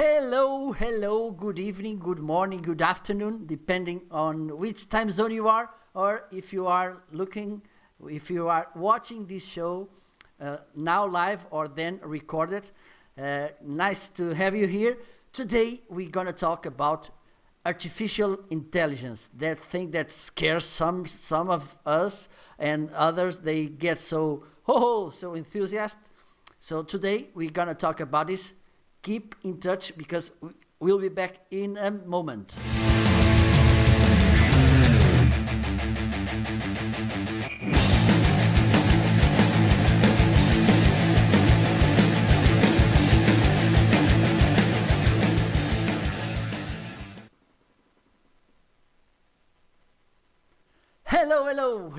Hello, good evening, good morning, good afternoon, depending on which time zone you are, or if you are watching this show now live or then recorded. Nice to have you here. Today we're going to talk about artificial intelligence, that thing that scares some of us, and others, they get so enthusiastic. So today we're going to talk about this. Keep in touch because we'll be back in a moment. Hello.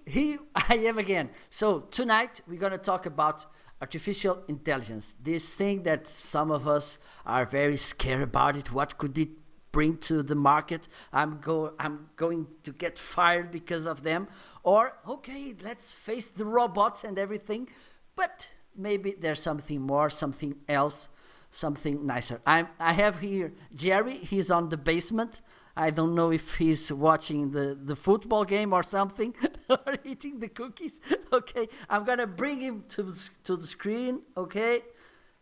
Here I am again. So tonight we're going to talk about artificial intelligence, this thing that some of us are very scared about it. What could it bring to the market? I'm going to get fired because of them. Or, okay, let's face the robots and everything. But maybe there's something more, something else, something nicer. I have here Jerry. He's on the basement. I don't know if he's watching the football game or something, or eating the cookies. Okay, I'm gonna bring him to the screen. Okay,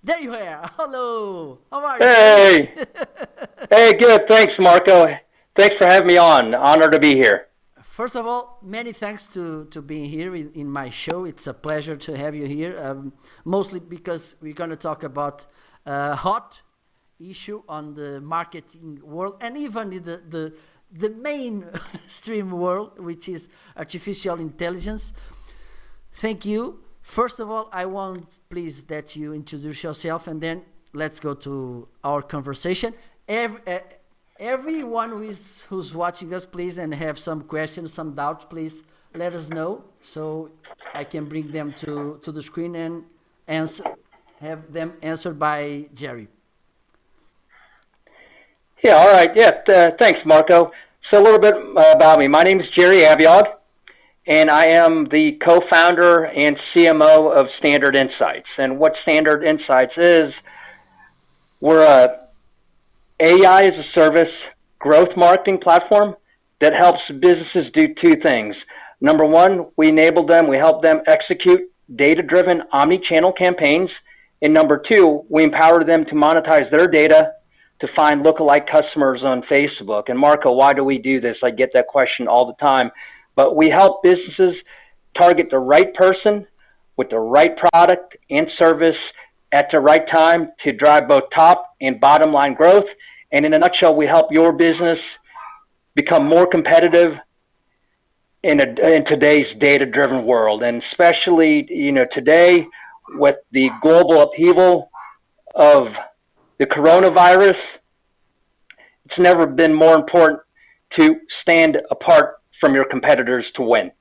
there you are. Hello, how are you? Hey, hey, good. Thanks, Marco. Thanks for having me on. Honored to be here. First of all, many thanks to being here in my show. It's a pleasure to have you here. Mostly because we're gonna talk about hot issue on the marketing world and even the mainstream world, which is artificial intelligence. Thank you. First of all, I want please that you introduce yourself, and then let's go to our conversation. Everyone who's watching us, please, and have some questions, some doubts, please let us know so I can bring them to the screen and have them answered by Jerry. Yeah, all right. Yeah, thanks, Marco. So a little bit about me. My name is Jerry Abiog, and I am the co-founder and CMO of Standard Insights. And what Standard Insights is, we're a AI as a service growth marketing platform that helps businesses do two things. Number one, we help them execute data-driven omni-channel campaigns. And number two, we empower them to monetize their data to find lookalike customers on Facebook. And Marco, why do we do this? I get that question all the time. But we help businesses target the right person with the right product and service at the right time to drive both top and bottom line growth. And in a nutshell, we help your business become more competitive in today's data-driven world. And especially, today with the global upheaval of the coronavirus, it's never been more important to stand apart from your competitors to win.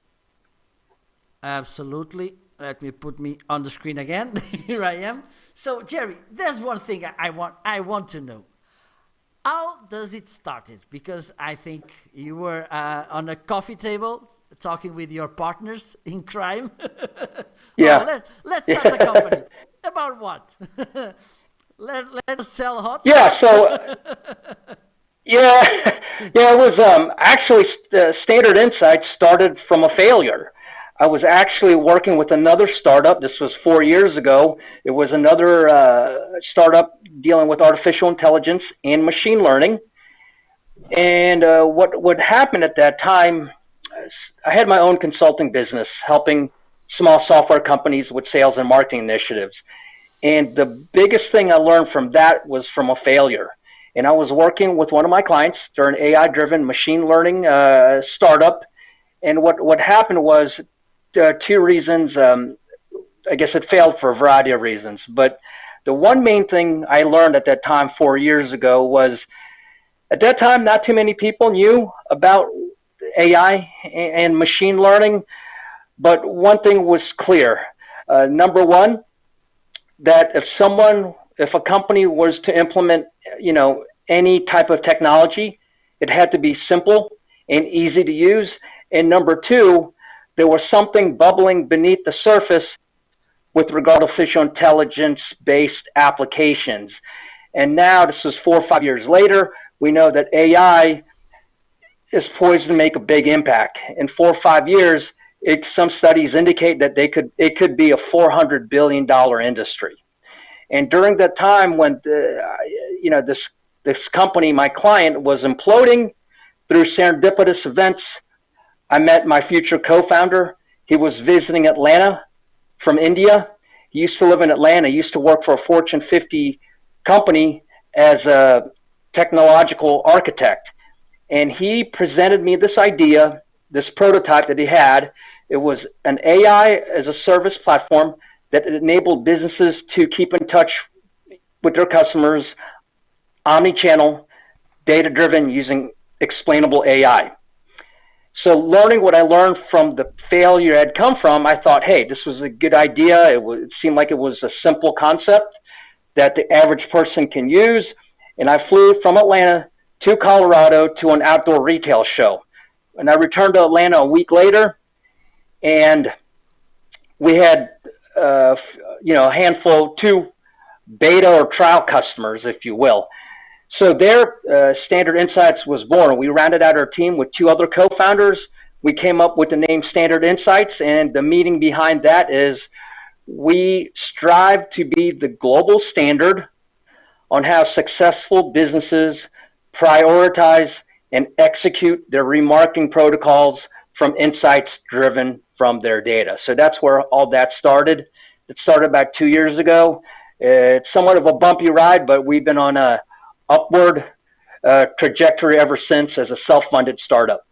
Absolutely. Let me put me on the screen again. Here I am. So, Jerry, there's one thing I want to know. How does it started? Because I think you were on a coffee table talking with your partners in crime. Yeah. Well, let's start a company. About what? Let's sell hot. Yeah. So, it was actually Standard Insights started from a failure. I was actually working with another startup. This was 4 years ago. It was another startup dealing with artificial intelligence and machine learning. And what happened at that time, I had my own consulting business helping small software companies with sales and marketing initiatives. And the biggest thing I learned from that was from a failure. And I was working with one of my clients during an AI-driven machine learning startup. And what happened was two reasons. I guess it failed for a variety of reasons. But the one main thing I learned at that time 4 years ago was, at that time, not too many people knew about AI and machine learning. But one thing was clear. Number one, that if a company was to implement, any type of technology, it had to be simple and easy to use. And number two, there was something bubbling beneath the surface with regard to artificial intelligence-based applications. And now, this was 4 or 5 years later, we know that AI is poised to make a big impact. In 4 or 5 years, some studies indicate that it could be a $400 billion industry. And during that time when this company, my client, was imploding through serendipitous events, I met my future co-founder. He was visiting Atlanta from India. He used to live in Atlanta. He used to work for a Fortune 50 company as a technological architect. And he presented me this idea, this prototype that he had. It was an AI as a service platform that enabled businesses to keep in touch with their customers, omni-channel, data-driven, using explainable AI. So learning what I learned from the failure I had come from, I thought, hey, this was a good idea. It seemed like it was a simple concept that the average person can use. And I flew from Atlanta to Colorado to an outdoor retail show. And I returned to Atlanta a week later, and we had a handful, 2 beta or trial customers, if you will. So there, Standard Insights was born. We rounded out our team with 2 other co-founders. We came up with the name Standard Insights, and the meaning behind that is we strive to be the global standard on how successful businesses prioritize and execute their remarketing protocols from insights driven from their data. So that's where all that started. It started about 2 years ago. It's somewhat of a bumpy ride, but we've been on a upward trajectory ever since as a self-funded startup.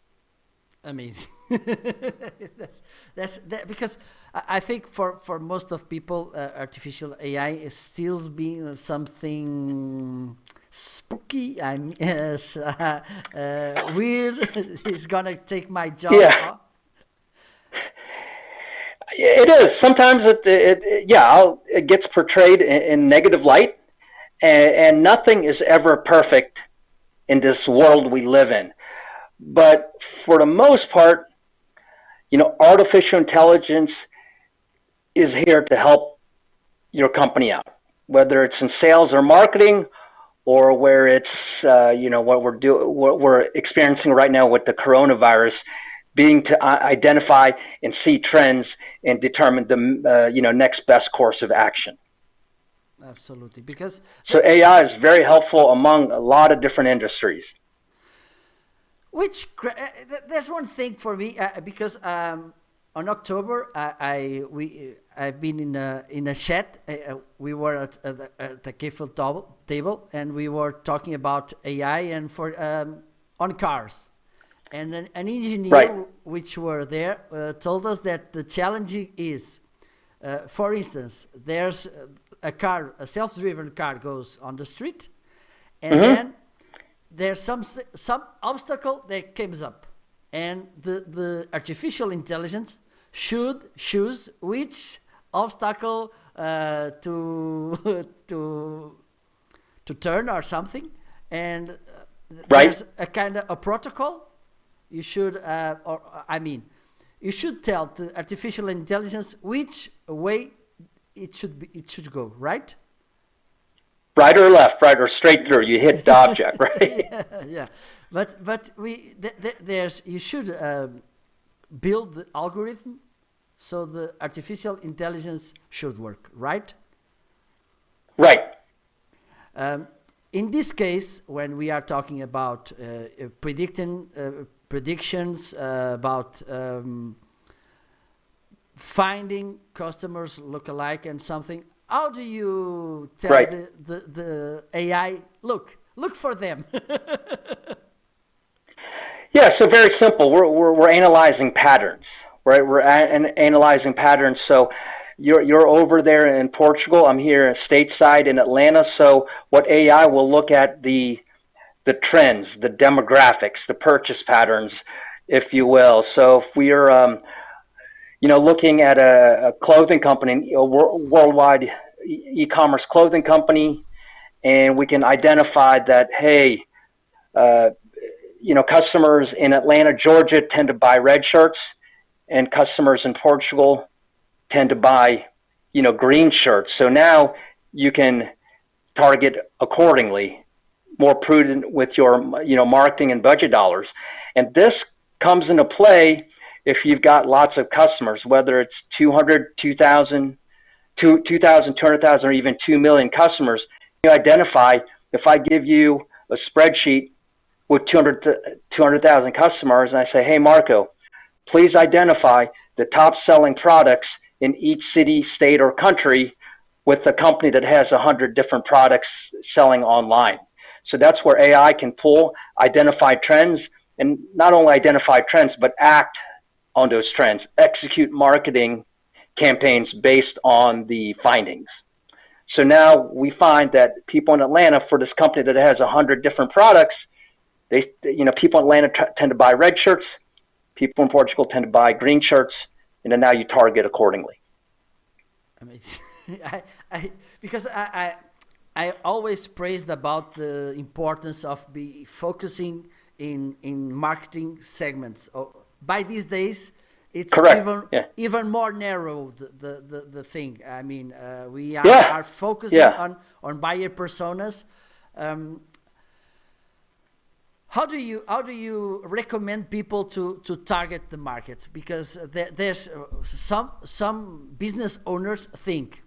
Amazing. that's because I think for most of people, artificial AI is still being something spooky. Weird. It's gonna take my job. Yeah. It is. Sometimes it gets portrayed in negative light, and nothing is ever perfect in this world we live in. But for the most part, artificial intelligence is here to help your company out, whether it's in sales or marketing, or where it's what we're experiencing right now with the coronavirus, being to identify and see trends and determine the next best course of action. Absolutely, because so AI is very helpful among a lot of different industries. There's one thing for me because on October I've been in a chat. We were at the cafe table, and we were talking about AI and on cars. And an engineer which were there told us that the challenge is, for instance, there's a self-driven car goes on the street, and then there's some obstacle that comes up, and the artificial intelligence should choose which obstacle to turn or something, and there's a kind of a protocol. You should, you should tell the artificial intelligence which way it should go, right? Right or left, right or straight through. You hit the object, right? Yeah. But you should build the algorithm so the artificial intelligence should work, right? Right. In this case, when we are talking about predictions about finding customers look-alike and something, how do you tell the AI, look for them? Yeah, so very simple. We're analyzing patterns, right? We're analyzing patterns. So you're over there in Portugal. I'm here stateside in Atlanta. So what AI will look at the trends, the demographics, the purchase patterns, if you will. So if we are looking at a clothing company, a worldwide e-commerce clothing company, and we can identify that, hey, customers in Atlanta, Georgia tend to buy red shirts, and customers in Portugal tend to buy, green shirts. So now you can target accordingly, more prudent with your marketing and budget dollars. And this comes into play if you've got lots of customers, whether it's 200, 2,000, 200,000, or even 2 million customers. You identify, if I give you a spreadsheet with 200,000 customers, and I say, hey, Marco, please identify the top selling products in each city, state, or country with a company that has 100 different products selling online. So that's where AI can pull, identify trends, and not only identify trends, but act on those trends, execute marketing campaigns based on the findings. So now we find that people in Atlanta, for this company that has 100 different products, people in Atlanta tend to buy red shirts, people in Portugal tend to buy green shirts, and then now you target accordingly. Amazing. Because I always praised about the importance of focusing in marketing segments. By these days, it's even more narrow, the thing. I mean, we are focusing on buyer personas. How do you recommend people to target the market? Because there's some business owners think,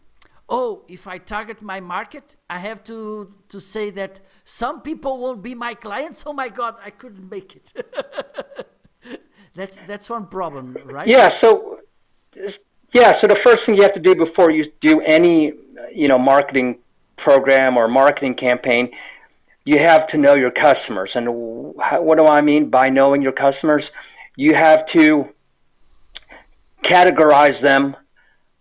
oh, if I target my market, I have to say that some people won't be my clients. Oh my God, I couldn't make it. That's one problem, right? Yeah. So the first thing you have to do before you do any marketing program or marketing campaign, you have to know your customers. And what do I mean by knowing your customers? You have to categorize them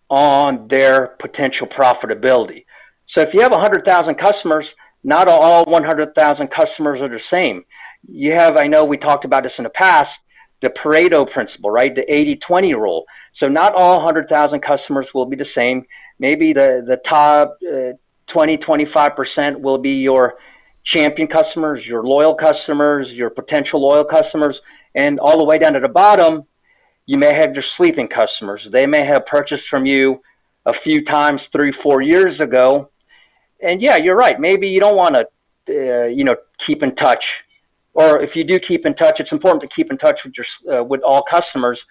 on their potential profitability. So if you have 100,000 customers, not all 100,000 customers are the same. You have, I know we talked about this in the past, the Pareto principle, right? The 80-20 rule. So not all 100,000 customers will be the same. Maybe the top 20-25% will be your champion customers, your loyal customers, your potential loyal customers, and all the way down to the bottom, you may have your sleeping customers. They may have purchased from you a few times 3-4 years ago. And yeah, you're right. Maybe you don't want to, keep in touch. Or if you do keep in touch, it's important to keep in touch with with all customers.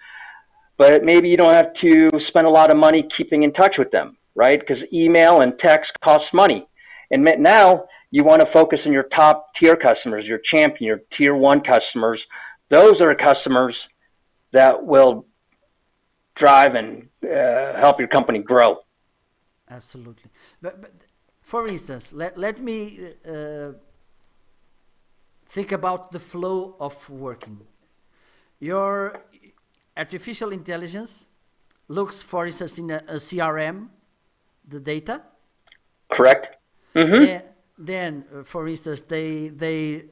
But maybe you don't have to spend a lot of money keeping in touch with them, right? Because email and text costs money. And now you want to focus on your top tier customers, your champion, your tier 1 customers. Those are customers that will drive and help your company grow. Absolutely. But for instance, let me think about the flow of working. Your artificial intelligence looks, for instance, in a CRM, the data. Correct. Mm-hmm. Then, for instance, they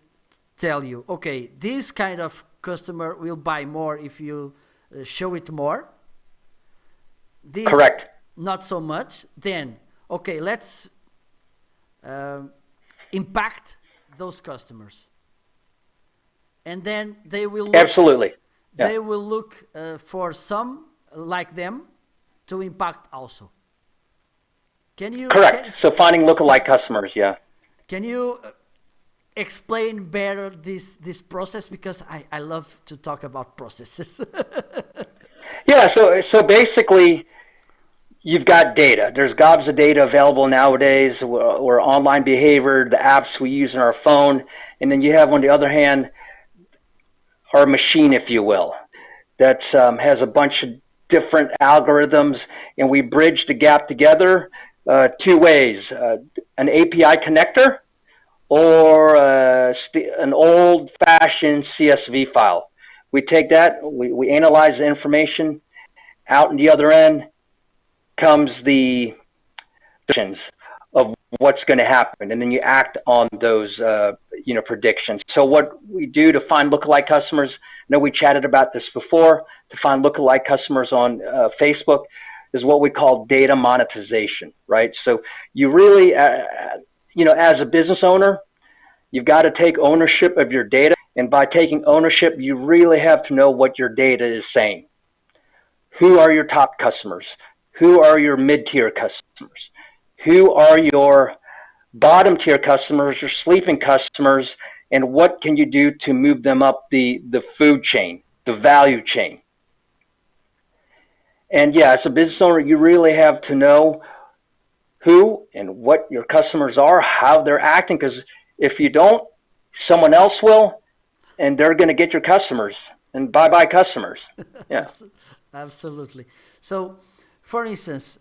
tell you, okay, this kind of customer will buy more if you show it more. This, correct. Not so much. Then, okay, let's impact those customers. And then they will look, absolutely. Yeah. They will look for some like them to impact also. Can you? Correct. So finding lookalike customers, yeah. Can you explain better this process, because I love to talk about processes. Yeah, so basically you've got data. There's gobs of data available nowadays, or online behavior, the apps we use on our phone, and then you have, on the other hand, our machine, if you will, that has a bunch of different algorithms, and we bridge the gap together two ways: an API connector or an old-fashioned CSV file. We take that, we analyze the information. Out in the other end comes the predictions of what's going to happen, and then you act on those predictions. So what we do to find lookalike customers, I know we chatted about this before, to find lookalike customers on Facebook, is what we call data monetization, right? So you really, as a business owner, you've got to take ownership of your data. And by taking ownership, you really have to know what your data is saying. Who are your top customers? Who are your mid-tier customers? Who are your bottom tier customers, your sleeping customers, and what can you do to move them up the food chain, the value chain. And yeah, as a business owner, you really have to know who and what your customers are, how they're acting, because if you don't, someone else will, and they're going to get your customers, and bye-bye customers. Yeah. Absolutely. So, for instance,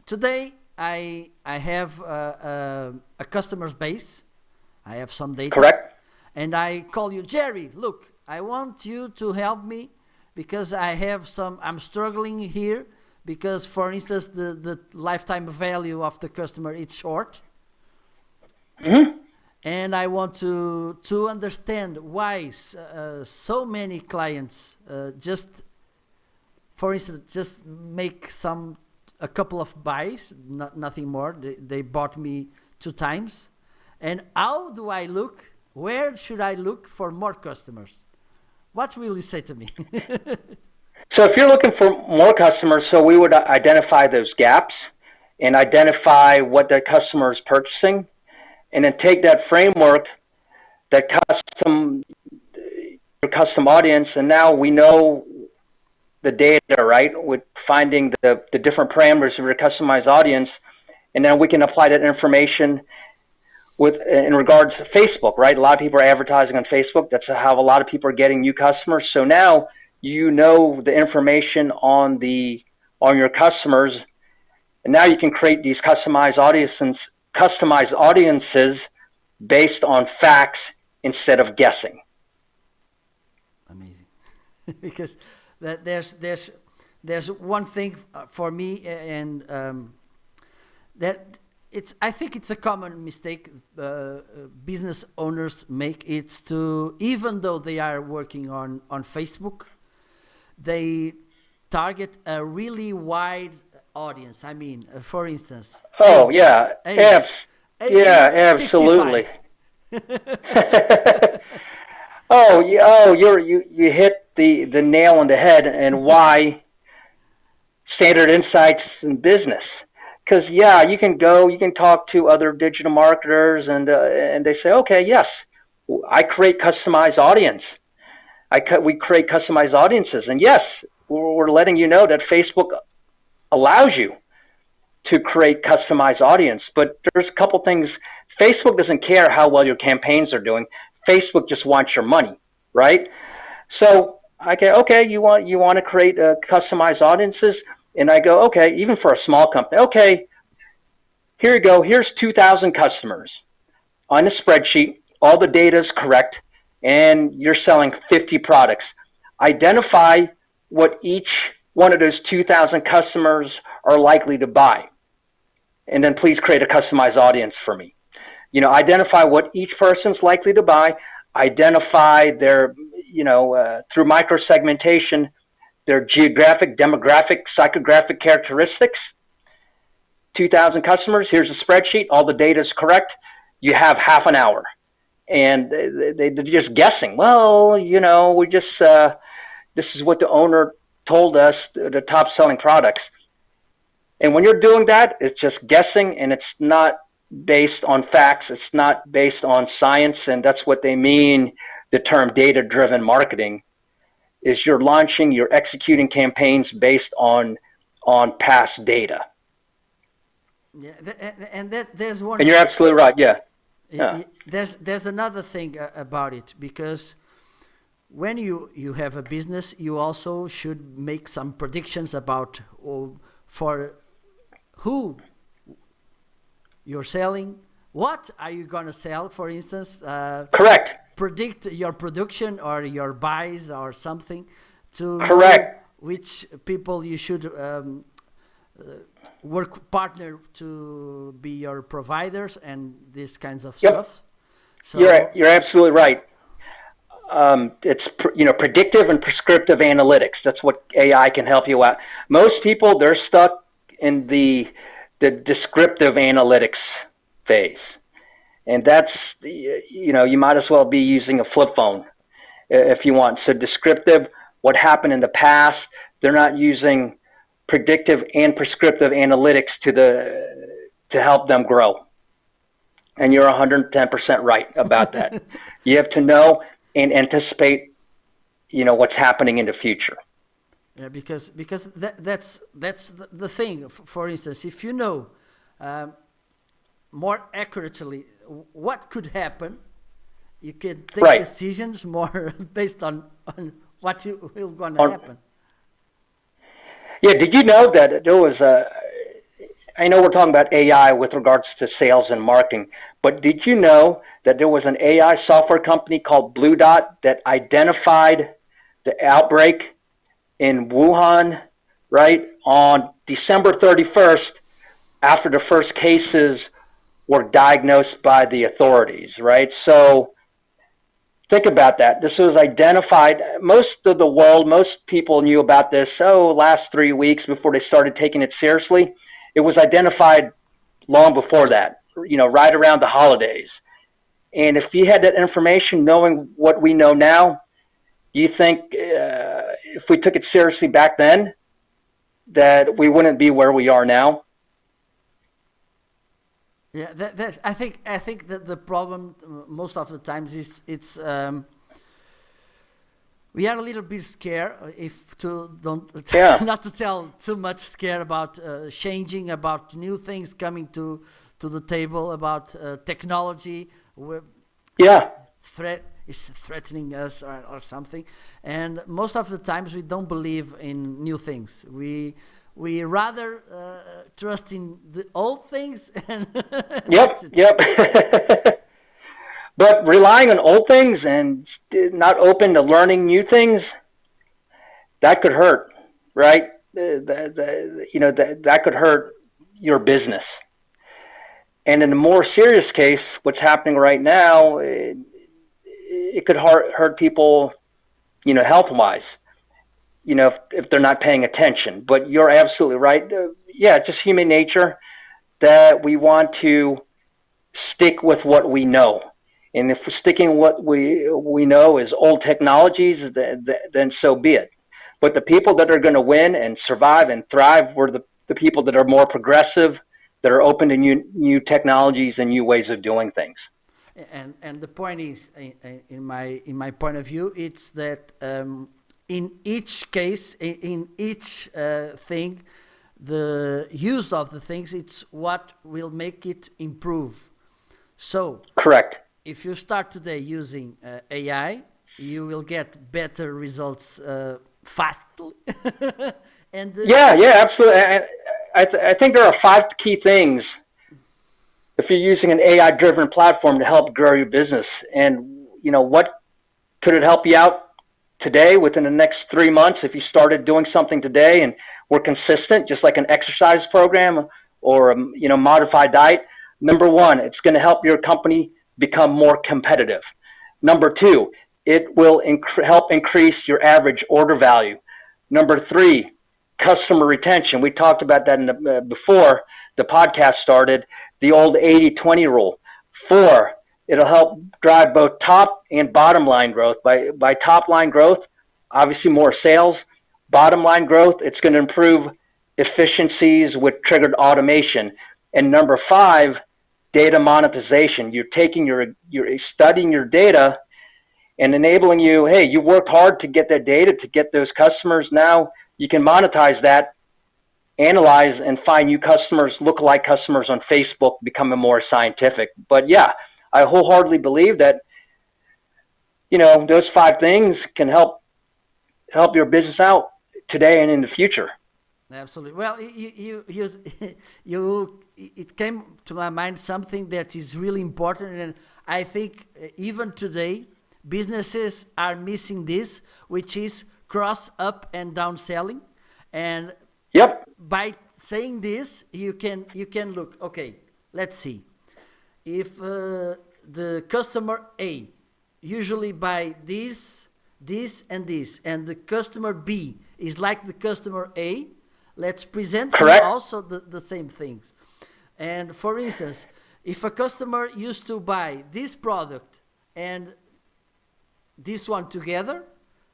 today I have a customer's base. I have some data. Correct. And I call you, Jerry, look, I want you to help me because I'm struggling here because, for instance, the lifetime value of the customer is short. Mm-hmm. And I want to understand why so many clients for instance, just make a couple of buys, nothing more. They bought me 2 times. And how do I look? Where should I look for more customers? What will you say to me? So if you're looking for more customers, so we would identify those gaps and identify what that customer is purchasing, and then take that framework, that your custom audience, and now we know the data, right, with finding the different parameters of your customized audience, and then we can apply that information in regards to Facebook, right? A lot of people are advertising on Facebook. That's how a lot of people are getting new customers. So now you know the information on your customers, and now you can create these customized audiences based on facts instead of guessing. Amazing. Because there's one thing for me, and that I think it's a common mistake business owners make. It's to, even though they are working on Facebook, they target a really wide audience. I mean, for instance. Oh, yeah. Absolutely. You hit the nail on the head, and why standard insights in business. Because you can talk to other digital marketers, and they say, okay, yes, I create customized audience. We create customized audiences, and yes, we're letting you know that Facebook allows you to create customized audience. But there's a couple things. Facebook doesn't care how well your campaigns are doing. Facebook just wants your money, right? So okay, you want to create customized audiences, and I go, okay, even for a small company, okay, here you go. Here's 2,000 customers on the spreadsheet. All the data is correct, and you're selling 50 products. Identify what each one of those 2,000 customers are likely to buy, and then please create a customized audience for me. Identify what each person's likely to buy. Identify their, through micro-segmentation, their geographic, demographic, psychographic characteristics. 2,000 customers, here's a spreadsheet, all the data is correct. You have half an hour. And they're just guessing. Well, we just, this is what the owner told us, the top selling products. And when you're doing that, it's just guessing, and it's not based on facts. It's not based on science, and that's what they mean. The term data-driven marketing is you're executing campaigns based on past data. Yeah, there's one. And you're absolutely right. Yeah. There's another thing about it, because when you have a business, you also should make some predictions about for who you're selling. What are you going to sell, for instance? Correct. Predict your production or your buys or something to Correct. know which people you should partner to be your providers and these kinds of stuff. So you're absolutely right. It's predictive and prescriptive analytics. That's what AI can help you out. Most people, they're stuck in the descriptive analytics phase. And that's, you might as well be using a flip phone if you want. So descriptive, what happened in the past, they're not using predictive and prescriptive analytics to help them grow. And you're 110% right about that. You have to know and anticipate, what's happening in the future. Yeah, because that's the thing. For instance, if you know more accurately what could happen, you can take decisions more based on what will going to happen. Yeah, did you know that there was I know we're talking about AI with regards to sales and marketing, but did you know that there was an AI software company called Blue Dot that identified the outbreak in Wuhan, right, on December 31st after the first cases were diagnosed by the authorities, right? So think about that. This was identified. Most of the world, most people knew about this, last 3 weeks before they started taking it seriously. It was identified long before that, right around the holidays. And if you had that information, knowing what we know now, do you think if we took it seriously back then, that we wouldn't be where we are now? Yeah, that's. I think that the problem most of the times is it's we are a little bit scared not to tell too much, scared about changing, about new things coming to the table, about technology. Is threatening us or something, and most of the times we don't believe in new things. We rather trust in the old things. And Yep. But relying on old things and not open to learning new things, that could hurt, right? That could hurt your business. And in a more serious case, what's happening right now, it could hurt people, health-wise, if they're not paying attention. But you're absolutely right. Just human nature that we want to stick with what we know. And if we're sticking what we know is old technologies, then so be it. But the people that are going to win and survive and thrive were the people that are more progressive, that are open to new technologies and new ways of doing things. And the point is, in my point of view, it's that in each case, in each thing, the use of the things, it's what will make it improve. So correct. If you start today using AI, you will get better results fastly. Absolutely. I think there are 5 key things if you're using an AI-driven platform to help grow your business. And, what could it help you out today within the next 3 months if you started doing something today and were consistent, just like an exercise program or a modified diet? Number 1, it's going to help your company become more competitive. Number 2, it will help increase your average order value. Number 3, customer retention. We talked about that before the podcast started, the old 80-20 rule. 4, it'll help drive both top and bottom line growth. By top line growth, obviously more sales. Bottom line growth, it's going to improve efficiencies with triggered automation. And number 5, data monetization. You're studying your data and enabling you, hey, you worked hard to get that data, to get those customers. Now you can monetize that, analyze and find new customers, lookalike customers on Facebook, becoming more scientific. But I wholeheartedly believe that, those 5 things can help your business out today and in the future. Absolutely. Well, it came to my mind something that is really important, and I think even today businesses are missing this, which is cross up and down selling. And by saying this, you can look. Okay, let's see. If the customer A usually buy this, and this, and the customer B is like the customer A, let's present him also the same things. And for instance, if a customer used to buy this product and this one together,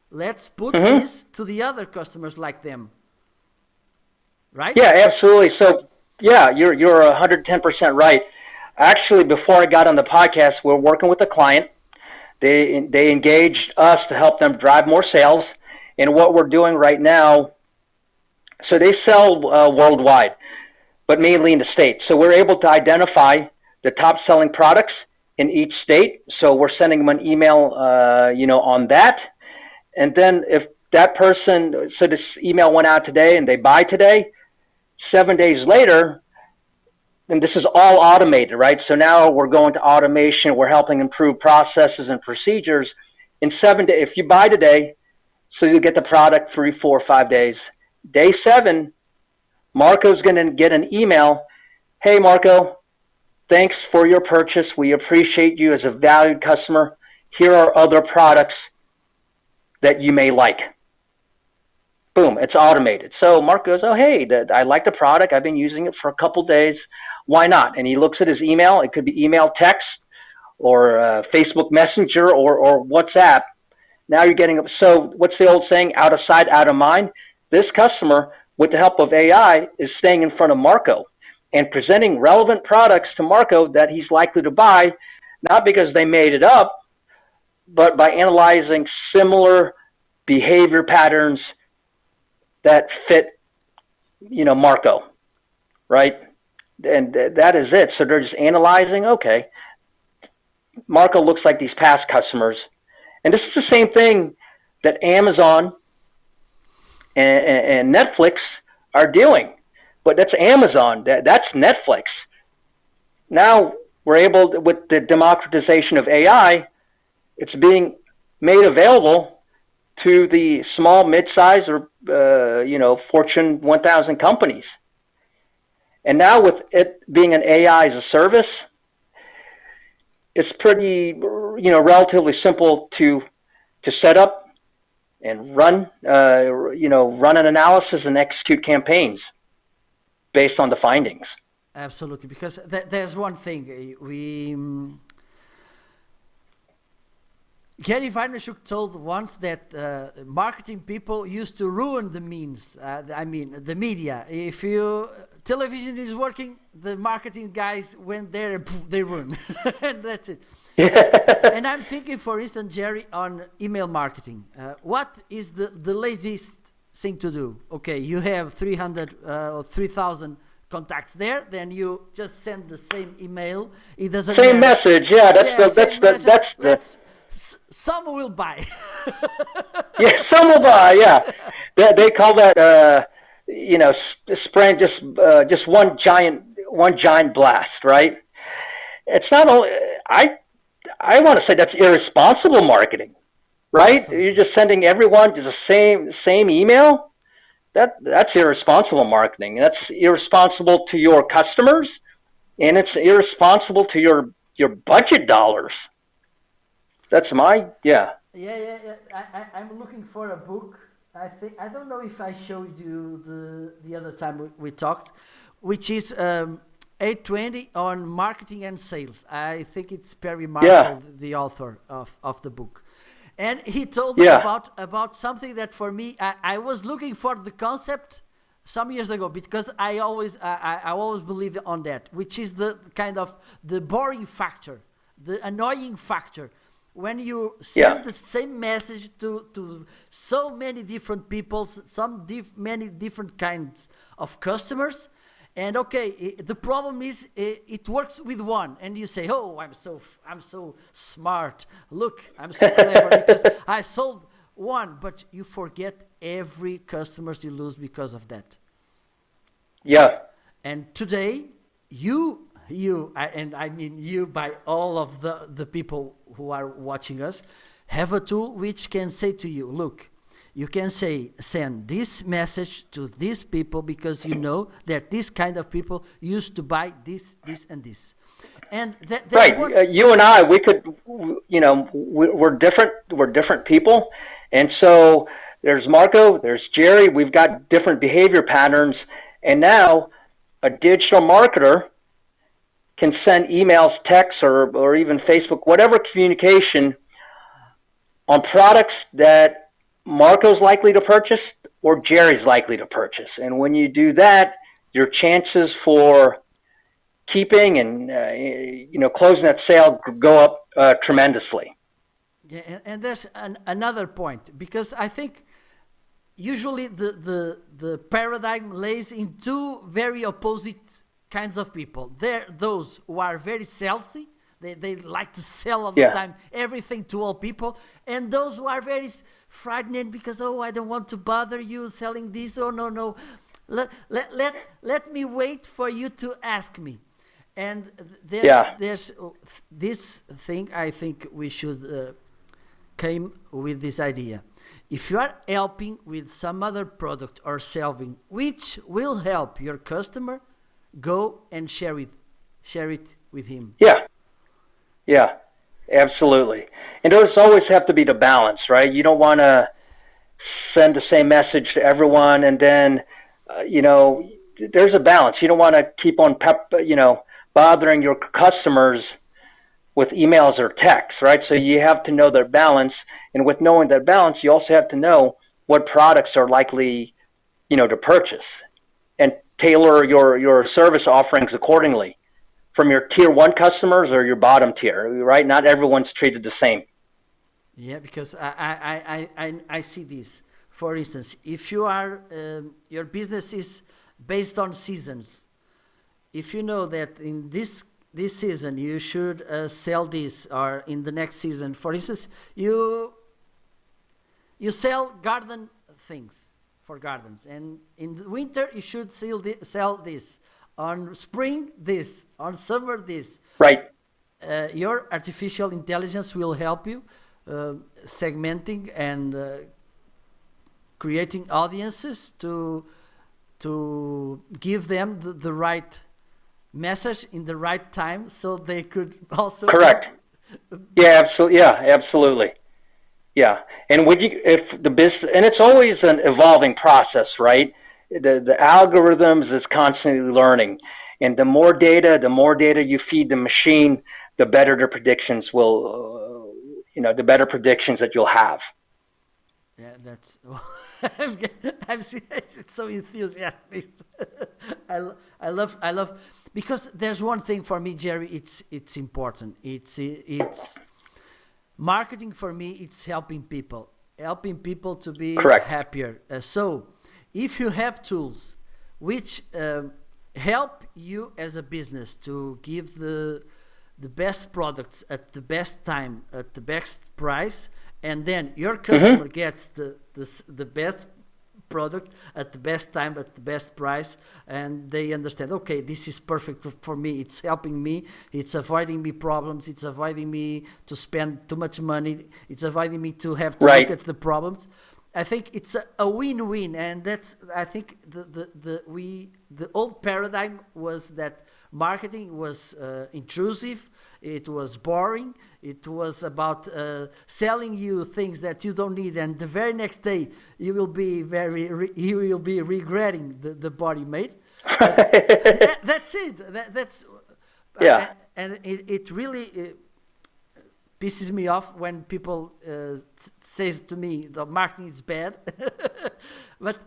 let's put this to the other customers like them. Right? Yeah, absolutely. So, you're 110% right. actually, before I got on the podcast, we're working with a client. They engaged us to help them drive more sales. And what we're doing right now, so they sell worldwide, but mainly in the States. So we're able to identify the top selling products in each state. So we're sending them an email, on that. And then if that person, so this email went out today and they buy today, 7 days later, and this is all automated, right? So now we're going to automation. We're helping improve processes and procedures. In 7 days, if you buy today, so you get the product 3, 4, 5 days. Day 7, Marco's going to get an email. Hey, Marco, thanks for your purchase. We appreciate you as a valued customer. Here are other products that you may like. Boom, it's automated. So Mark goes, oh, hey, I like the product. I've been using it for a couple days. Why not? And he looks at his email. It could be email, text, or Facebook Messenger, or WhatsApp. Now you're getting, so what's the old saying? Out of sight, out of mind. This customer, with the help of AI, is staying in front of Marco and presenting relevant products to Marco that he's likely to buy, not because they made it up, but by analyzing similar behavior patterns that fit, Marco, right? And that is it. So they're just analyzing, okay, Marco looks like these past customers. And this is the same thing that Amazon and Netflix are doing. But that's Amazon. That's Netflix. Now we're able to, with the democratization of AI, it's being made available to the small, mid-size, or Fortune 1000 companies. And now with it being an AI as a service, it's pretty, relatively simple to set up and run, run an analysis and execute campaigns based on the findings. Absolutely, because there's one thing Gary Vaynerchuk told once that marketing people used to ruin the means. The media. If television is working, the marketing guys went there and they ruin, and that's it. And I'm thinking, for instance, Jerry, on email marketing. What is the laziest thing to do? Okay, you have 300 or 3,000 contacts there, then you just send the same email. It doesn't same matter. Message. Yeah, that's the. Some will buy. Yeah, some will buy. Yeah, they call that spraying just one giant blast, right? It's not only I want to say that's irresponsible marketing, right? Absolutely. You're just sending everyone to the same email. That's irresponsible marketing. That's irresponsible to your customers, and it's irresponsible to your budget dollars. That's Yeah. I'm looking for a book. I don't know if I showed you the other time we talked, which is 820 on marketing and sales. I think it's Perry Marshall, the author of the book. And he told me about something that for me, I was looking for the concept some years ago, because I always believe on that, which is the kind of the boring factor, the annoying factor. When you send the same message to so many different people, many different kinds of customers, and the problem is it works with one, and you say, "Oh, I'm so smart. Look, I'm so clever because I sold one," but you forget every customer you lose because of that. Yeah. And today, you by all of the people who are watching us, have a tool which can say to you, look, you can send this message to these people because you know that this kind of people used to buy this, and this. And right. You and I, we could, we're different people. And so there's Marco, there's Jerry, we've got different behavior patterns. And now a digital marketer can send emails, texts, or even Facebook, whatever communication on products that Marco's likely to purchase or Jerry's likely to purchase. And when you do that, your chances for keeping and closing that sale go up tremendously. Yeah, and there's another point, because I think usually the paradigm lays in two very opposite kinds of people. There, those who are very salesy, they like to sell all the time, everything to all people, and those who are very frightened because, oh, I don't want to bother you selling this. Oh, no. Let me wait for you to ask me. And there's this thing I think we should came with this idea. If you are helping with some other product or serving which will help your customer, go and share it with him. Yeah, absolutely. And there's always have to be the balance, right? You don't want to send the same message to everyone, and then there's a balance. You don't want to keep on bothering your customers with emails or texts, right? So you have to know their balance, and with knowing that balance, you also have to know what products are likely, to purchase, and tailor your service offerings accordingly from your tier 1 customers or your bottom tier, right? Not everyone's treated the same. Yeah, because I see this. For instance, if you are your business is based on seasons, if you know that in this season you should sell this, or in the next season, for instance, you sell garden things for gardens, and in the winter you should sell this, on spring this, on summer this. Right. Your artificial intelligence will help you segmenting and creating audiences to give them the right message in the right time, so they could also. Correct. Yeah, absolutely. Yeah, and if the business, and it's always an evolving process, right? The algorithms is constantly learning, and the more data you feed the machine, the better the predictions will, the better predictions that you'll have. Yeah, that's. I'm so enthusiastic. I love because there's one thing for me, Jerry. It's important. It's marketing for me. It's helping people to be happier. So if you have tools which help you as a business to give the best products at the best time at the best price, and then your customer gets the best product at the best time at the best price, and they understand, okay, this is perfect for me, it's helping me, it's avoiding me problems, it's avoiding me to spend too much money, it's avoiding me to have to look at the problems. I think it's a win-win, and that's, I think the old paradigm was that marketing was intrusive, it was boring, it was about selling you things that you don't need, and the very next day you will be regretting the body made. That's it. And it really pisses me off when people says to me the marketing is bad. But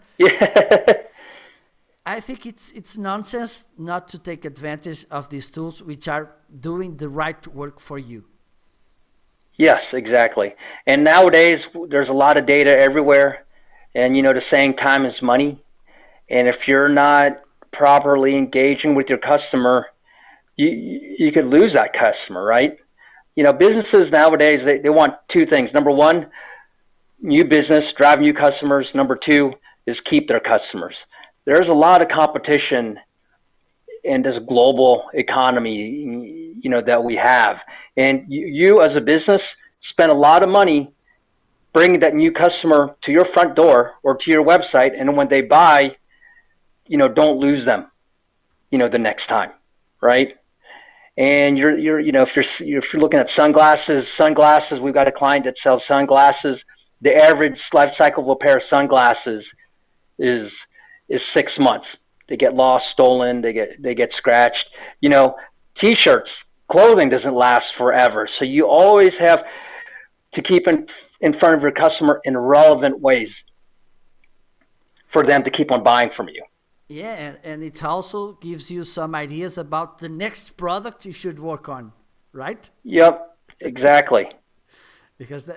I think it's nonsense not to take advantage of these tools which are doing the right work for you. Yes, exactly. And nowadays there's a lot of data everywhere, and the saying time is money. And if you're not properly engaging with your customer, you could lose that customer, right? Businesses nowadays, they want two things. Number one, new business, drive new customers. Number two is keep their customers. There's a lot of competition in this global economy, that we have. And you as a business spend a lot of money bringing that new customer to your front door or to your website. And when they buy, don't lose them, the next time, right? And if you're looking at sunglasses, we've got a client that sells sunglasses. The average life cycle of a pair of sunglasses is 6 months. They get lost, stolen, they get scratched. T-shirts, clothing doesn't last forever. So you always have to keep in front of your customer in relevant ways for them to keep on buying from you. Yeah, and it also gives you some ideas about the next product you should work on, right? Yep, exactly. Because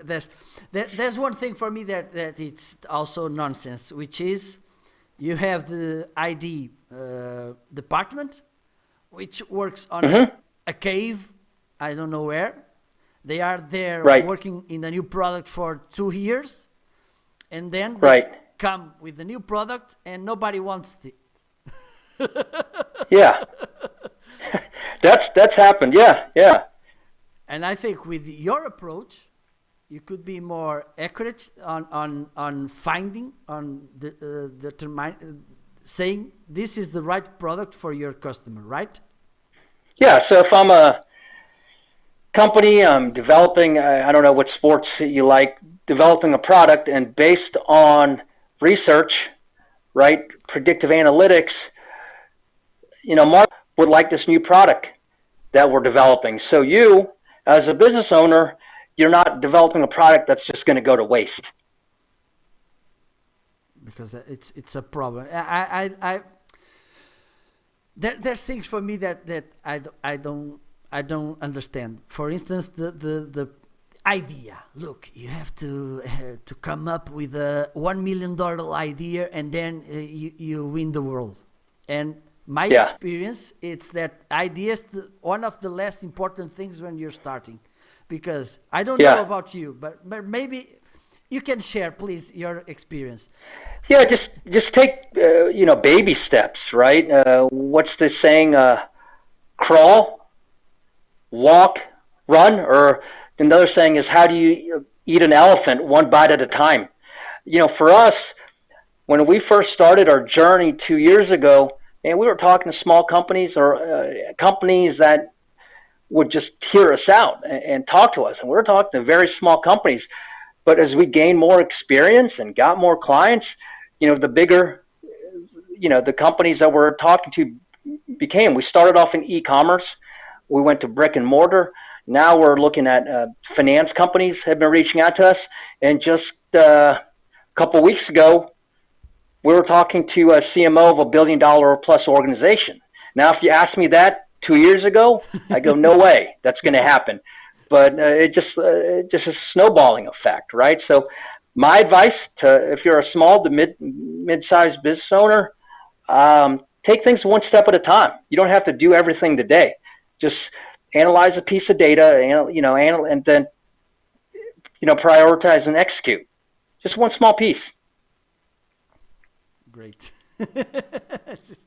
there's one thing for me that it's also nonsense, which is you have the ID department, which works on a cave, I don't know where. They are there working in a new product for 2 years, and then they come with the new product and nobody wants it. Yeah. That's happened. Yeah. And I think with your approach, you could be more accurate on finding, on saying this is the right product for your customer, right? Yeah. So if I'm a company, I'm developing, I don't know what sports you like, developing a product, and based on research, right, predictive analytics, Mark would like this new product that we're developing. So you, as a business owner, you're not developing a product that's just going to go to waste. Because it's a problem. There's things for me that I don't understand. For instance, the idea. Look, you have to come up with a $1 million idea, and then you win the world. And my experience, it's that idea is one of the less important things when you're starting, because I don't know about you, but maybe you can share, please, your experience. Yeah, just take baby steps, right? What's the saying? Crawl, walk, run, or another saying is, how do you eat an elephant one bite at a time? For us, when we first started our journey 2 years ago, and we were talking to small companies or companies that would just hear us out and talk to us. And we were talking to very small companies. But as we gained more experience and got more clients, the bigger, the companies that we're talking to became. We started off in e-commerce. We went to brick and mortar. Now we're looking at finance companies have been reaching out to us. And just a couple of weeks ago, we were talking to a CMO of $1 billion plus organization. Now, if you asked me that 2 years ago, I go, no way, that's going to happen. But it just a snowballing effect, right? So my advice if you're a small to mid-sized business owner, take things one step at a time. You don't have to do everything today. Just analyze a piece of data, and then prioritize and execute. Just one small piece. Great.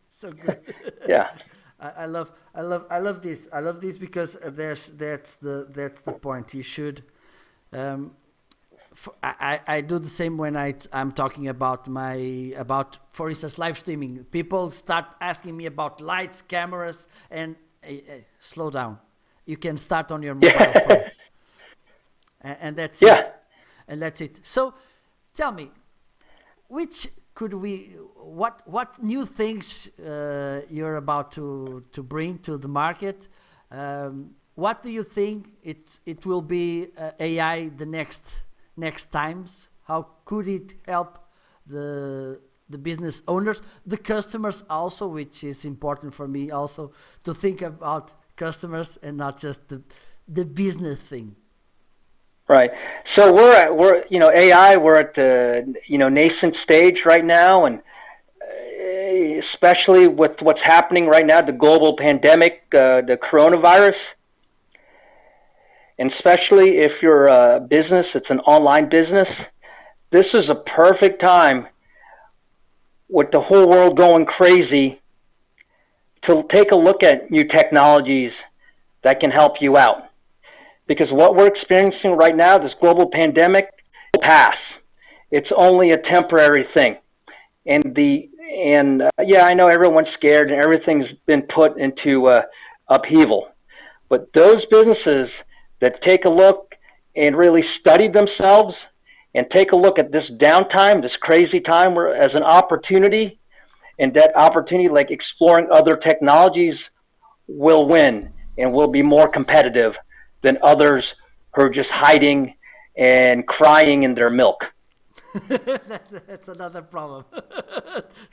So good. Yeah. I love this. I love this because that's the point. You should. I do the same when I'm talking about for instance, live streaming. People start asking me about lights, cameras, and slow down. You can start on your mobile phone, and that's it. And that's it. So, tell me, what new things you're about to bring to the market? What do you think it will be AI the next times? How could it help the business owners, the customers also, which is important for me also to think about customers and not just the business thing. Right. So we're AI. We're at the nascent stage right now, and especially with what's happening right now, the global pandemic, the coronavirus, and especially if you're a business, it's an online business. This is a perfect time, with the whole world going crazy, to take a look at new technologies that can help you out. Because what we're experiencing right now, this global pandemic, will pass. It's only a temporary thing. I know everyone's scared and everything's been put into upheaval. But those businesses that take a look and really study themselves and take a look at this downtime, this crazy time, as an opportunity, and that opportunity, like exploring other technologies, will win and will be more competitive than others who are just hiding and crying in their milk. That's another problem.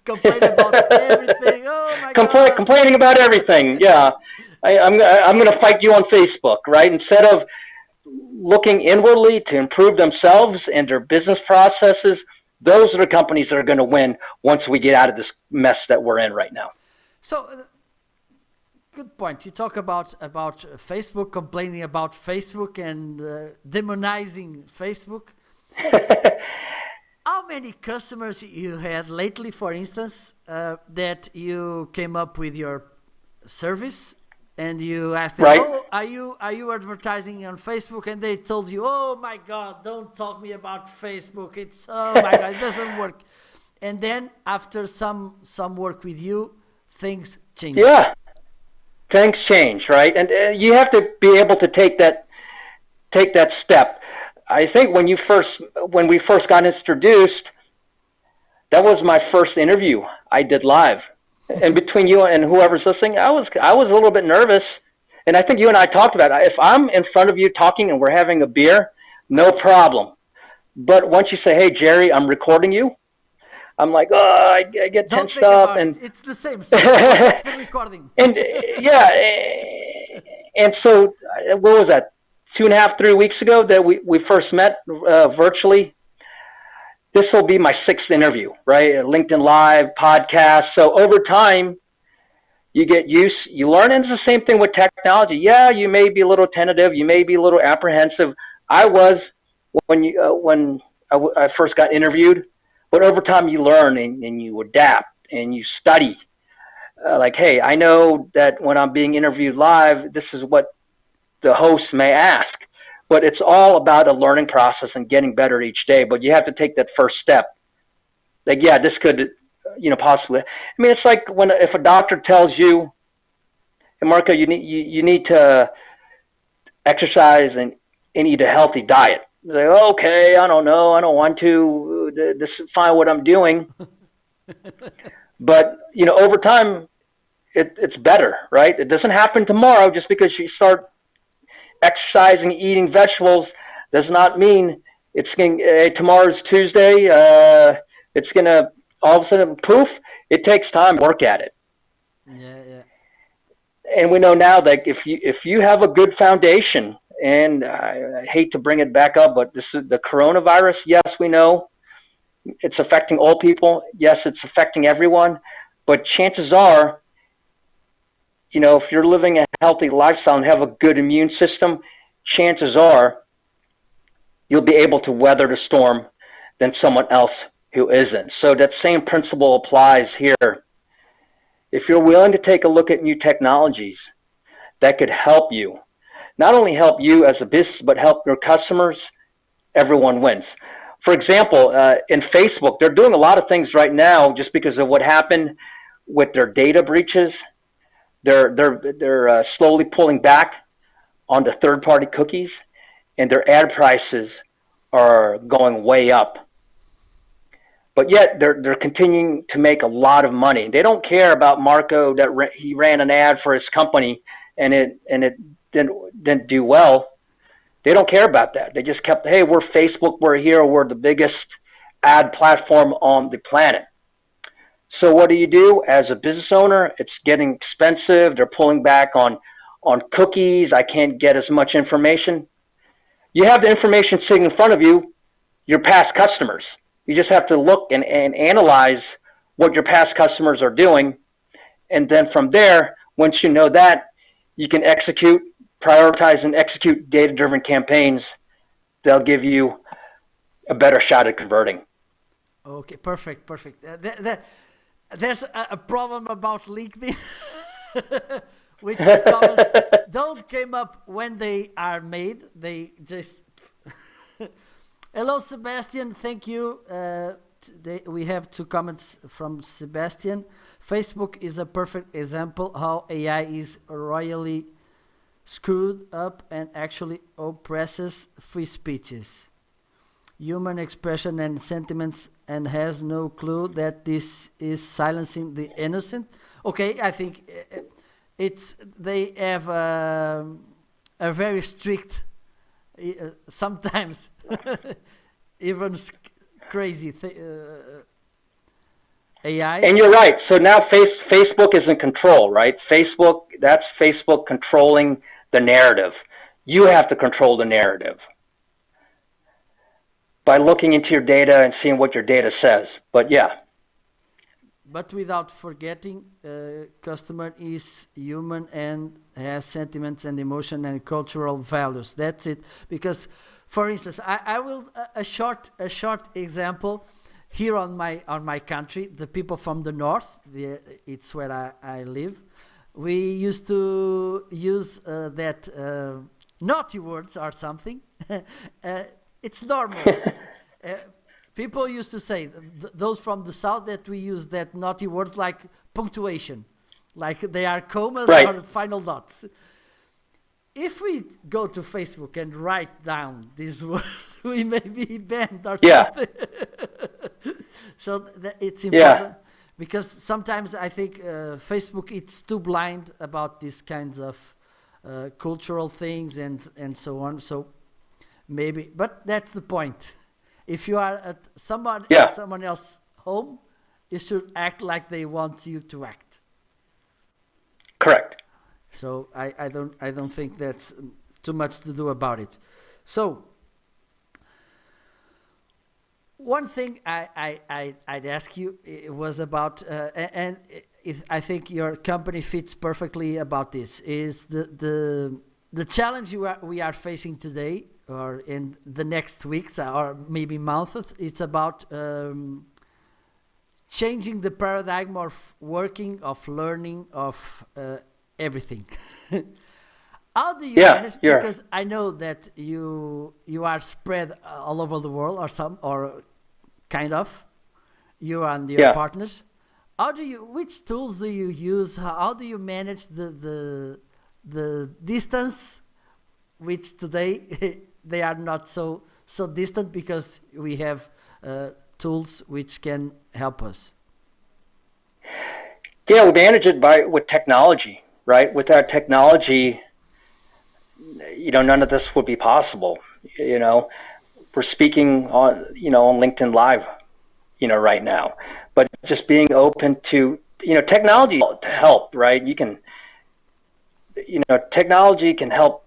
Complain about everything. Oh my God. Complaining about everything. Yeah, I'm going to fight you on Facebook, right? Instead of looking inwardly to improve themselves and their business processes, those are the companies that are going to win once we get out of this mess that we're in right now. So, good point. You talk about Facebook, complaining about Facebook and demonizing Facebook. How many customers you had lately, for instance, that you came up with your service and you asked them, right. "Oh, are you advertising on Facebook?" And they told you, "Oh my God, don't talk me about Facebook. Oh my God, it doesn't work." And then after some work with you, things change. Yeah, things change, right? And you have to be able to take that step. I think when we first got introduced, that was my first interview I did live. And between you and whoever's listening, I was a little bit nervous. And I think you and I talked about it. If I'm in front of you talking and we're having a beer, no problem. But once you say, "Hey, Jerry, I'm recording you," I'm like, oh, I get tensed up. And it's the same. The recording. And yeah, and so what was that? 2.5, 3 weeks ago that we first met virtually. This will be my 6th interview, right? LinkedIn Live, podcast. So over time, you get used, you learn, and it's the same thing with technology. Yeah, you may be a little tentative, you may be a little apprehensive. I was when I first got interviewed, but over time you learn and you adapt and you study. Like, hey, I know that when I'm being interviewed live, this is what the host may ask. But it's all about a learning process and getting better each day. But you have to take that first step. Like, yeah, this could, possibly. I mean, it's like if a doctor tells you, "Hey, Marco, you need to exercise and eat a healthy diet." You're like, okay, I don't know, I don't want to. This is fine what I'm doing. But over time, it's better, right? It doesn't happen tomorrow. Just because you start exercising, eating vegetables, does not mean it's going. Tomorrow's Tuesday. It's gonna all of a sudden poof. It takes time to work at it. Yeah. And we know now that if you have a good foundation, and I hate to bring it back up, but this is the coronavirus. Yes, we know it's affecting all people. Yes, it's affecting everyone. But chances are, if you're living a healthy lifestyle and have a good immune system, chances are you'll be able to weather the storm than someone else who isn't. So that same principle applies here. If you're willing to take a look at new technologies that could help you, not only help you as a business, but help your customers, everyone wins. For example, in Facebook, they're doing a lot of things right now just because of what happened with their data breaches. They're slowly pulling back on the third-party cookies, and their ad prices are going way up. But yet they're continuing to make a lot of money. They don't care about Marco that he ran an ad for his company and it didn't do well. They don't care about that. They just kept, hey, we're Facebook, we're here, we're the biggest ad platform on the planet. So what do? As a business owner, it's getting expensive. They're pulling back on cookies. I can't get as much information. You have the information sitting in front of you, your past customers. You just have to look and analyze what your past customers are doing. And then from there, once you know that, you can prioritize and execute data-driven campaigns. They'll give you a better shot at converting. Okay, perfect. There's a problem about LinkedIn, which the comments don't come up when they are made. They just... Hello, Sebastian. Thank you. We have 2 comments from Sebastian. Facebook is a perfect example how AI is royally screwed up and actually oppresses free speeches, human expression and sentiments, and has no clue that this is silencing the innocent. Okay, I think they have a very strict, sometimes even crazy AI. And you're right. So now Facebook is in control, right? That's Facebook controlling the narrative. You have to control the narrative by looking into your data and seeing what your data says. But yeah. But without forgetting, customer is human and has sentiments and emotion and cultural values. That's it. Because, for instance, I will a short example here on my country. The people from the north, it's where I live. We used to use that naughty words or something. It's normal. People used to say, those from the south, that we use that naughty words like punctuation, like they are commas or final dots. If we go to Facebook and write down these words, we may be banned or something. So it's important because sometimes I think Facebook, it's too blind about these kinds of cultural things and so on. So maybe, but that's the point. If you are at someone else's home, you should act like they want you to act. Correct. So I don't think that's too much to do about it. So one thing I'd ask you was about, and I think your company fits perfectly about this, is the challenge we are facing today, or in the next weeks or maybe months. It's about changing the paradigm of working, of learning, of everything. How do you manage? Because I know that you are spread all over the world, or kind of, you and your partners. Which tools do you use? How do you manage the distance, which today they are not so distant because we have tools which can help us? Yeah, we manage it with technology, right? Without technology, none of this would be possible. We're speaking on LinkedIn Live, right now, but just being open to, technology to help, right? Technology can help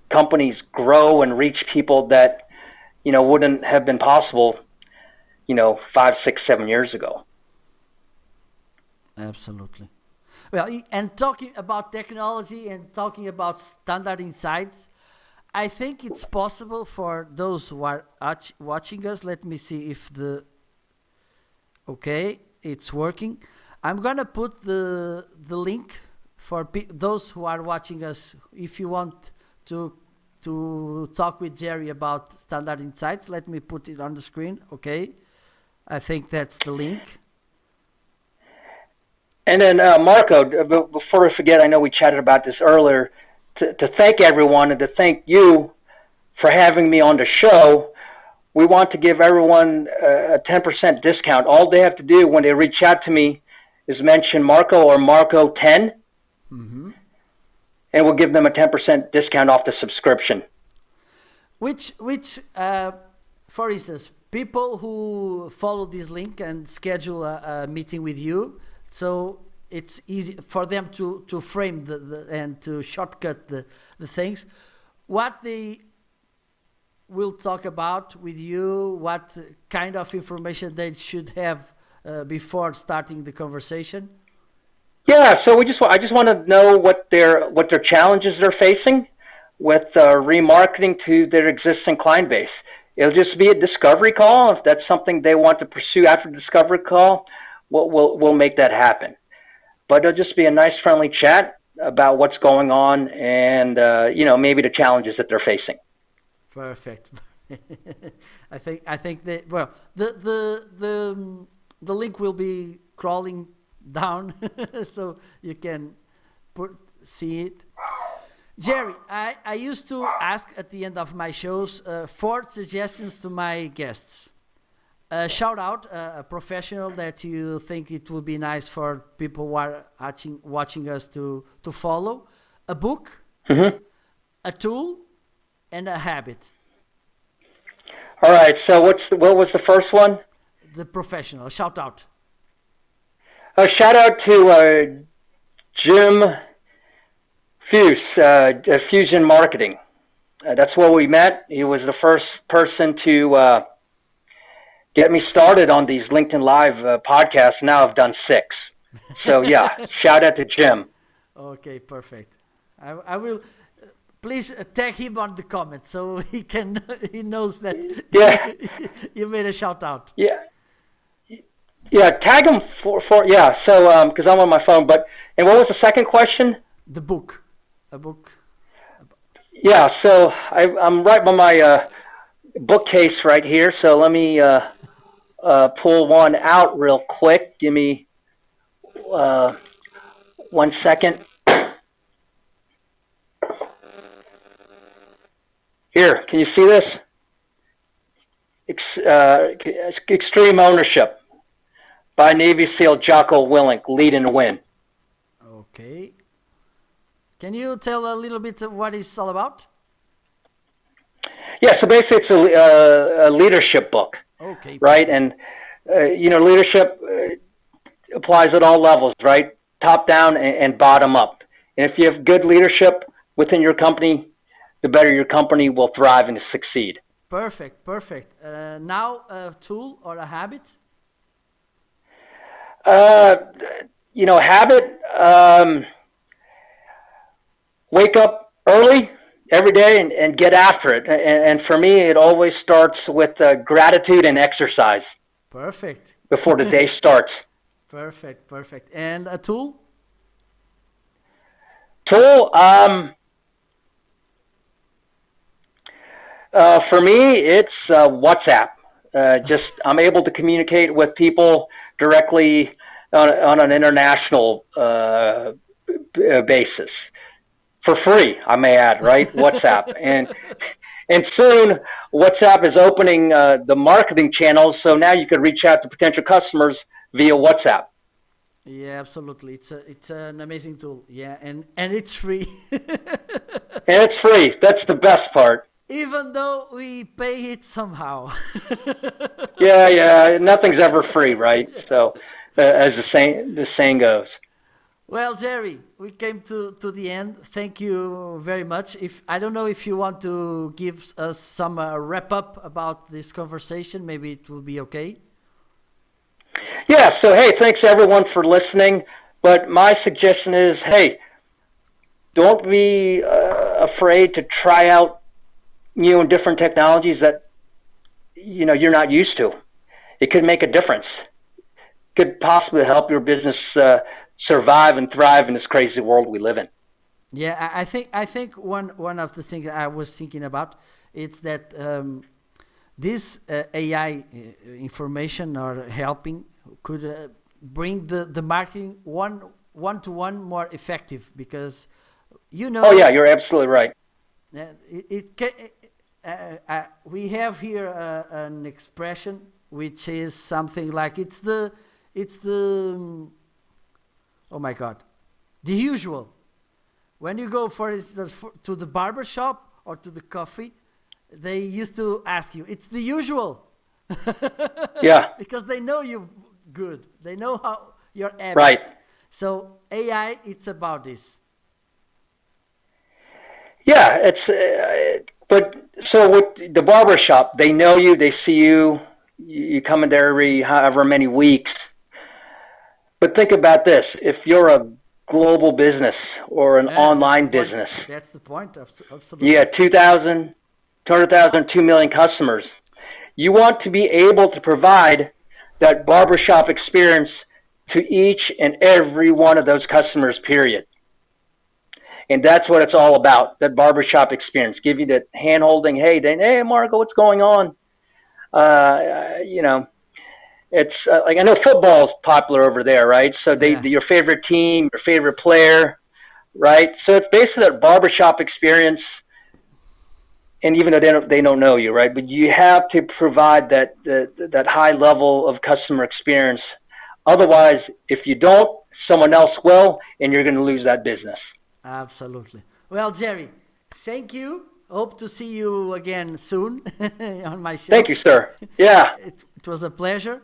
companies grow and reach people that, wouldn't have been possible, 5, 6, 7 years ago. Absolutely. Well, and talking about technology and talking about standard insights, I think it's possible for those who are watching us. Let me see if it's working. I'm gonna put the link for those who are watching us. If you want to talk with Jerry about standard insights, let me put it on the screen. Okay, I think that's the link. And then Marco, before I forget, I know we chatted about this earlier, to thank everyone and to thank you for having me on the show. We want to give everyone a 10% discount. All they have to do when they reach out to me is mention Marco or Marco 10, and we'll give them a 10% discount off the subscription. Which, for instance, people who follow this link and schedule a meeting with you, so it's easy for them to frame and to shortcut the things. What they will talk about with you, what kind of information they should have before starting the conversation. Yeah, so I just want to know what their challenges they're facing with remarketing to their existing client base. It'll just be a discovery call. If that's something they want to pursue after the discovery call, we'll make that happen. But it'll just be a nice, friendly chat about what's going on and maybe the challenges that they're facing. Perfect. I think that the link will be crawling down so you can see it. Jerry, I used to ask at the end of my shows 4 suggestions to my guests. Shout out a professional that you think it would be nice for people who are watching us to follow, a book, a tool, and a habit. All right. So what was the first one? The professional. Shout out. Shout out to Jim Fuse, Fusion Marketing. That's where we met. He was the first person to get me started on these LinkedIn Live podcasts. Now I've done 6. So yeah, shout out to Jim. Okay, perfect. I will please tag him on the comment so he knows that you made a shout out. Yeah, tag him for yeah. So because I'm on my phone, and what was the second question? The book, a book. Yeah, so I'm right by my bookcase right here. So let me pull one out real quick. Give me 1 second. Here, can you see this? Extreme Ownership by Navy SEAL Jocko Willink, Lead and Win. Okay. Can you tell a little bit of what it's all about? Yeah, so basically it's a leadership book. Okay. Right? And, leadership applies at all levels, right? Top down and bottom up. And if you have good leadership within your company, the better your company will thrive and succeed. Perfect. Now a tool or a habit? Habit, wake up early every day and get after it. And for me, it always starts with gratitude and exercise. Perfect. Before the day starts. Perfect. And a tool? For me, it's WhatsApp. I'm able to communicate with people directly on an international basis for free, I may add, right? WhatsApp. And soon WhatsApp is opening the marketing channels, so now you could reach out to potential customers via WhatsApp. Yeah, absolutely. It's an amazing tool. Yeah, and it's free. And it's free. That's the best part. Even though we pay it somehow. Yeah. Nothing's ever free, right? So, as the saying goes. Well, Jerry, we came to the end. Thank you very much. I don't know if you want to give us some wrap up about this conversation. Maybe it will be okay. Yeah. So, hey, thanks everyone for listening. But my suggestion is, hey, don't be afraid to try out new and different technologies that you're not used to. It could make a difference. Could possibly help your business survive and thrive in this crazy world we live in. Yeah, I think one of the things I was thinking about is that this AI information or helping could bring the marketing one-to-one more effective because Oh yeah, you're absolutely right. We have here an expression which is something like it's the oh my God, the usual. When you go, for instance, to the barber shop or to the coffee, they used to ask you, it's the usual. Yeah. Because they know you good. They know how your habits. Right. So AI, it's about this. Yeah, it's but so with the barber shop, they know you, they see you, you come in there every however many weeks. But think about this: if you're a global business or an online business, that's the point. Absolutely. You got 2,000, 200,000, 2 million customers. You want to be able to provide that barbershop experience to each and every one of those customers, period. And that's what it's all about, that barbershop experience. Give you that hand-holding, hey, Marco, what's going on? It's like I know football is popular over there, right? So your favorite team, your favorite player, right? So it's basically that barbershop experience. And even though they don't know you, right? But you have to provide that high level of customer experience. Otherwise, if you don't, someone else will, and you're going to lose that business. Absolutely. Well, Jerry, thank you Hope to see you again soon on my show. Thank you, sir. Yeah. It was a pleasure.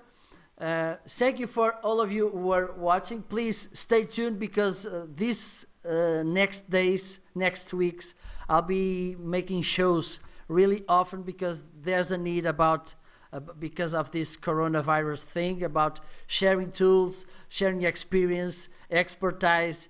Thank you for all of you who are watching. Please stay tuned because these next days, next weeks, I'll be making shows really often because there's a need about because of this coronavirus thing, about sharing tools, sharing experience, expertise,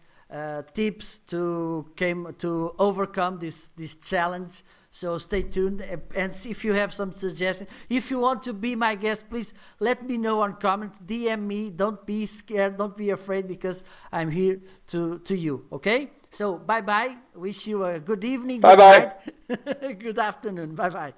tips to overcome this challenge. So stay tuned and see if you have some suggestions. If you want to be my guest, please let me know on comments. DM me. Don't be scared. Don't be afraid because I'm here to you. Okay? So bye-bye. Wish you a good evening. Bye-bye. Good night. Good afternoon. Bye-bye.